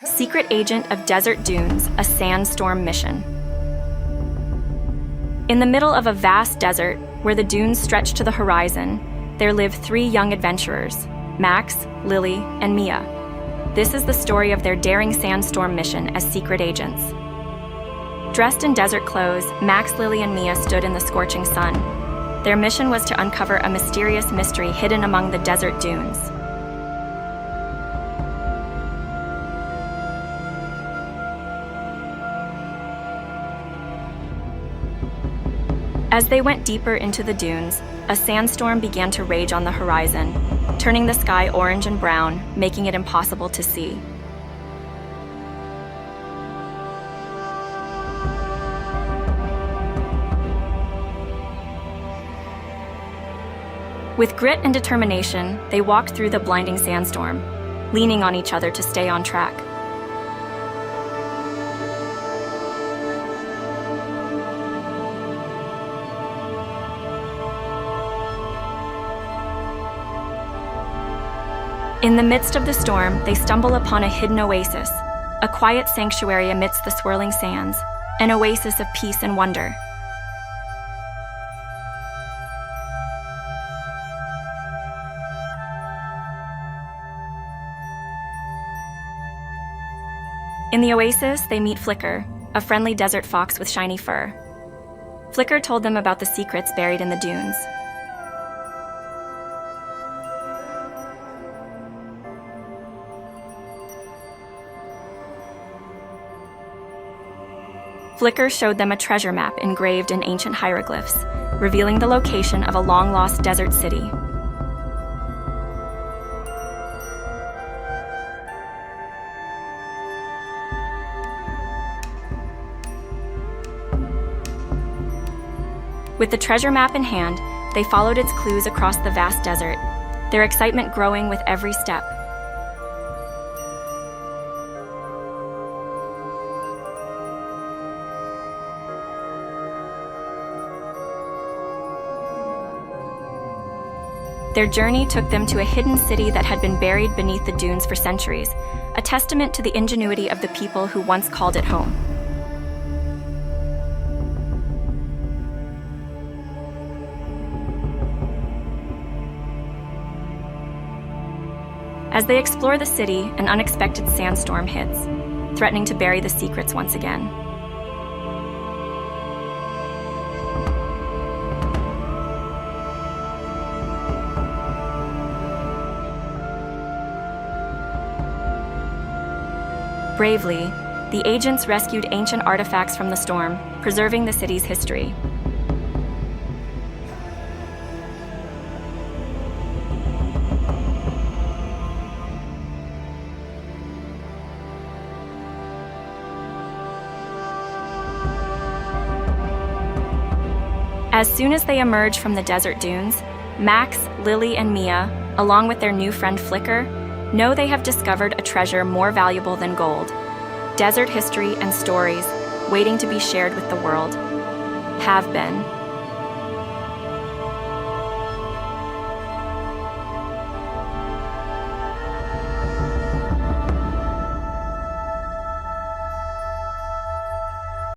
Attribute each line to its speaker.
Speaker 1: secret agent of desert dunes, a Sandstorm Mission. In the middle of a vast desert, where the dunes stretch to the horizon, there live three young adventurers, Max, Lily, and Mia. This is the story of their daring Sandstorm mission as secret agents. Dressed in desert clothes, Max, Lily, and Mia stood in the scorching sun. Their mission was to uncover a mysterious mystery hidden among the desert dunes. As they went deeper into the dunes, a sandstorm began to rage on the horizon, turning the sky orange and brown, making it impossible to see. With grit and determination, they walked through the blinding sandstorm, leaning on each other to stay on track. In the midst of the storm, they stumble upon a hidden oasis, a quiet sanctuary amidst the swirling sands, an oasis of peace and wonder. In the oasis, they meet Flicker, a friendly desert fox with shiny fur. Flicker told them about the secrets buried in the dunes. Flicker showed them a treasure map engraved in ancient hieroglyphs, revealing the location of a long-lost desert city. With the treasure map in hand, they followed its clues across the vast desert, their excitement growing with every step. Their journey took them to a hidden city that had been buried beneath the dunes for centuries, a testament to the ingenuity of the people who once called it home. As they explore the city, an unexpected sandstorm hits, threatening to bury the secrets once again. Bravely, the agents rescued ancient artifacts from the storm, preserving the city's history. As soon as they emerge from the desert dunes, Max, Lily, and Mia, along with their new friend Flicker, know they have discovered a treasure more valuable than gold. Desert history and stories, waiting to be shared with the world, have been.